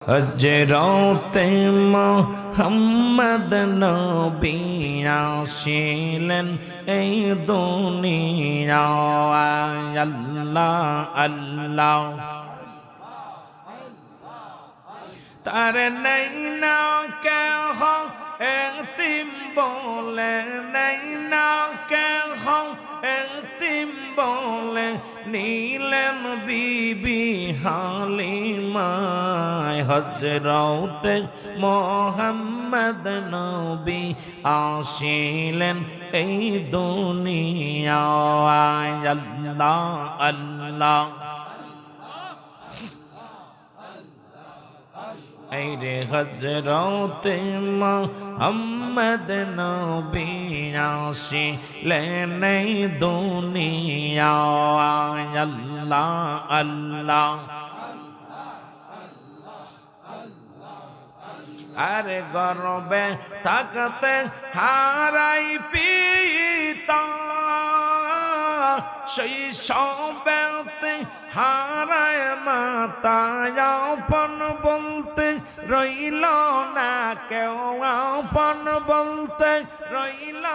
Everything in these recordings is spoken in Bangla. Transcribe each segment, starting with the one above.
হযরতে মুহাম্মদ নবী আসিলেন এই দুনিয়ায় আল্লাহ আল্লাহ তার নैना কে হো এতিম বলে নैना কে হো এতিম বলে নীলেন বিবি হালিমা হযরতে মুহাম্মদ নবী আসিলেন এই দুনিয়ায় আল্লাহ আল্লাহ এই রে হযরতে মুহাম্মদ নবী আসিলেন এই দুনিয়ায় আল্লাহ আল্লাহ আরে গর্বে থাকতে হারাই পিতা শৈশবেতে হারায় মাতা আপন বলতে রইল না কেউ আপন বলতে রইল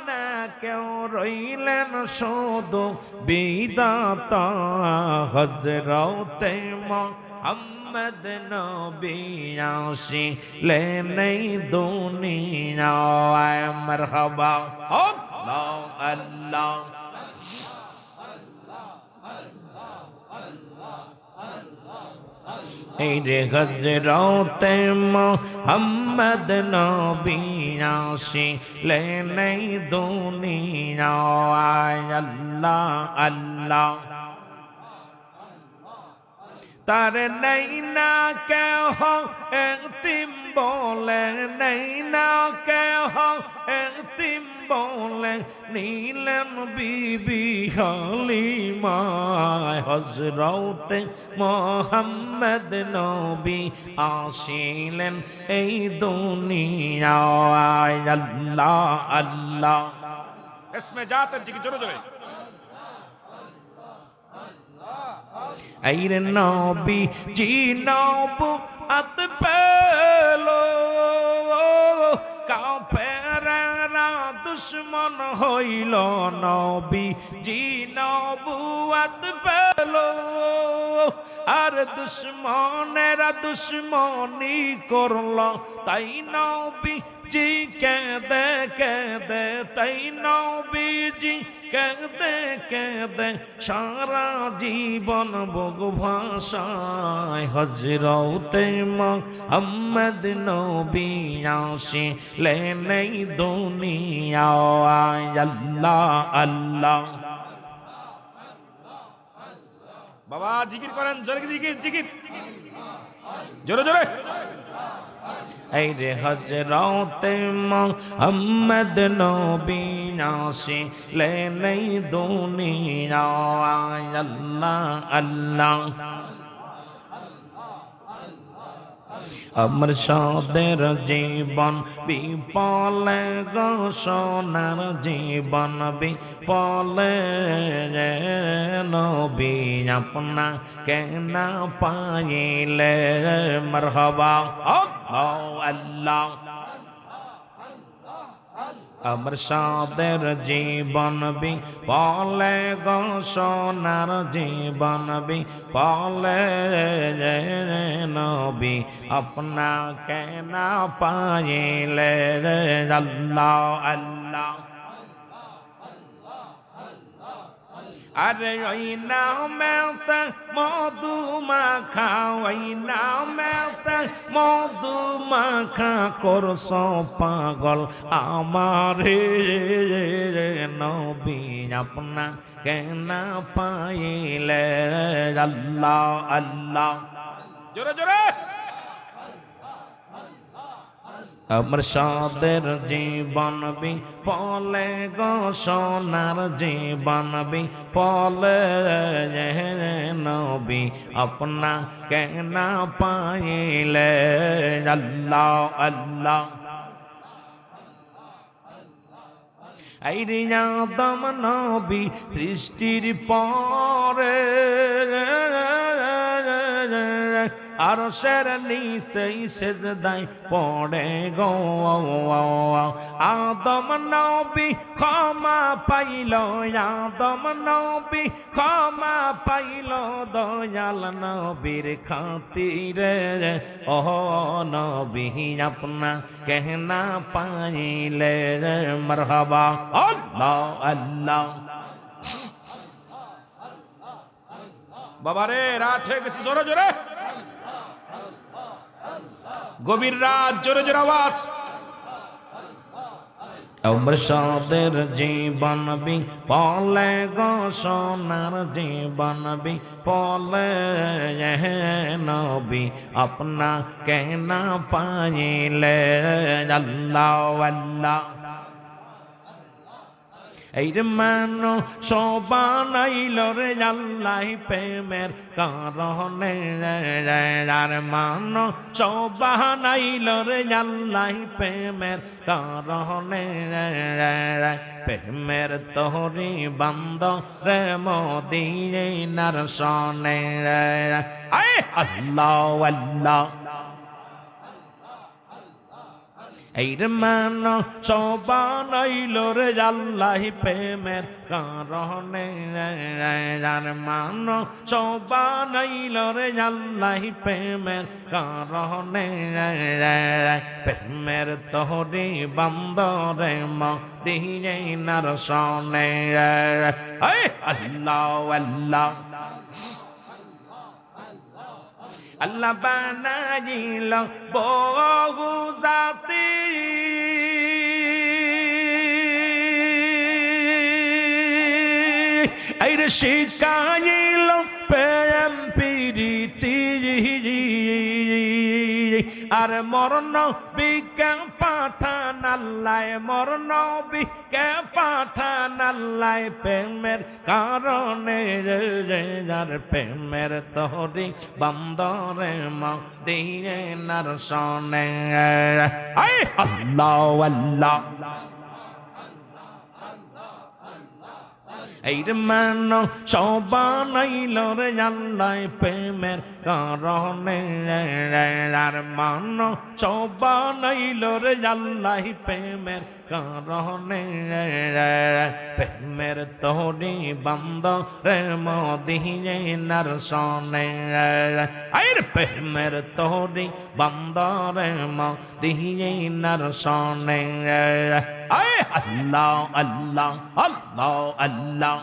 না কেউ রইলেন শুধু বিধাতা হযরতে মুহাম্মদ নবী আসিলেন এই দুনিয়ায় মারহাবা আল্লাহ আল্লাহ এই রে হযরতে মুহাম্মদ নবী আসিলেন এই দুনিয়ায় আল্লাহ আল্লাহ তার নैना কে হো এতিম বলে নैना কে হো এতিম বলে নীলেন বিবি হালিমা হযরতে মুহাম্মদ নবী আসিলেন এই দুনিয়ায় আল্লাহ আল্লাহ ইসমে জাত জিকির জোরে জোরে আইরে নবী জি নবুয়ত পেলো কাফেররা দুশমন হইল নবী জি নবুয়ত পেলো আর দুশমনেরা দুশমনি করল তাই নবী জি কেঁদে কেঁদে তাই নবীজি কেঁদে কেঁদে সারা জীবন বুক ভাষায় হযরতে মুহাম্মদ নবী আসিলেন এই দুনিয়ায় আল্লাহ আল্লাহ বাবা জিকির করেন জোরে জিকির জিকির জোরে জোরে এই রে হযরতে মুহাম্মদ নবী আসিলেন এই দুনিয়ায় আল্লাহ আল্লাহ আমার সাদের জীবন বিফলে গো সোনার জীবন বিফলে নবী আপনা কেন পাইলে মারহাবা আল্লাহ আমার সাদের জীবন বিফলে গো সোনার জীবন বিফলে নবী আপনা কেন পাইলে আল্লাহ আল্লাহ আরে ওই নামেতে মধু মাখা ওই নামেতে মধু মাখা করছ পাগল আমারে নবী আপনা কেন পাইলে আল্লাহ আল্লাহ জোরে জোরে আমার সাদের জীবন বিফলে গো সোনার জীবন বিফলে নবী আপনা কেন পাইলে আল্লাহ আল্লাহ আইরে আদম নবী সৃষ্টির পরে আরশের নিচে সিজদায় পড়ে গো আদম নবী ক্ষমা পাইল আদম নবী ক্ষমা পাইল দয়াল নবীর খাতিরে ও নবী আপনা कहना पाइले मरहबा अल्लाह अल्लाह बाबा रे रात হয়ে গেছে জোরে জোরে গভীর রাত জোরে জোরে আওয়াজ অবসাদের জীবন বি পলে গো সোনার জীবন বি পলে নবী আপনা কেনা পাইলে আল্লাহ আল্লাহ এই মানো সবানাইল রে আল্লাহ প্রেমের কারণে আর মানো সবানাইল রে আল্লাহ প্রেমের কারণে প্রেমের তোহরি বান্দ রে মদিনার সনে আল্লাহ আল্লাহ এই মানো সবানাইল রে আল্লাহ প্রেমের কারণে আর মানো সবানাইল রে আল্লাহ প্রেমের কারণে প্রেমের তোহরি বান্দরে মদিনার সনে আল্লাহ আল্লাহ আল্লাহ বানাইল বহু জাতি আইরে শিখাইল প্রেম প্রীতি আর মরণ বিজ্ঞান পাঠান আল্লাহ মরণ বিজ্ঞান পাঠান আল্লাহ প্রেমের কারণে আর প্রেমের তোহরি বান্দরে মদিনার সনে আল্লাহ আল্লাহ এই মানো সবানাইল রে আল্লাহ প্রেমের কারণে আর মানো সবানাইল রে আল্লাহ প্রেমের কারণে প্রেমের তোহরি বান্দ রে মদিনার সনে আইর প্রেমের তোহরি বান্দ রে মদিনার সনে আয় আল্লাহ আল্লাহ আল্লাহ আল্লাহ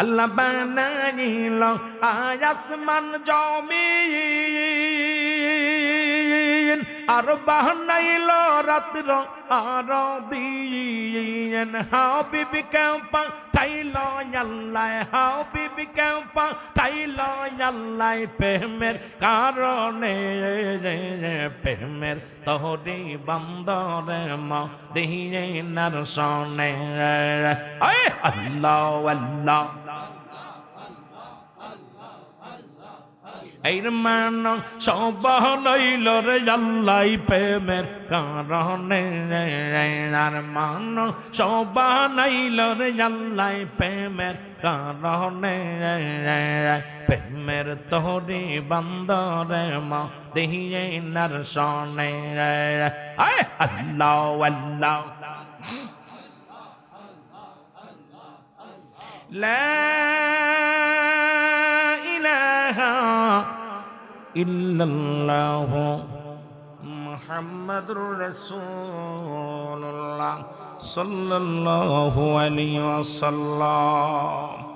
আল্লাহ বানাইল আসমান জমিন আর বানাইল রাত্র আর দিন হাবিবকে পাঠাইল আল্লাহ হাবিবকে পাঠাইল আল্লাহ প্রেমের কারণে প্রেমের তোহরি বান্দরে মদিনার সনে আল্লাহ আল্লাহ এই মানো সবানাইল রে আল্লাহ প্রেমের কারণে আর মানো সবানাইল রে আল্লাহ প্রেমের কারণে প্রেমের তোহরি বান্দরে মদিনার সনে আল্লাহ আল্লাহ লা ইলাহা ইল্লাল্লাহ মুহাম্মাদুর রাসূলুল্লাহ সাল্লাল্লাহু আলাইহি ওয়াসাল্লাম।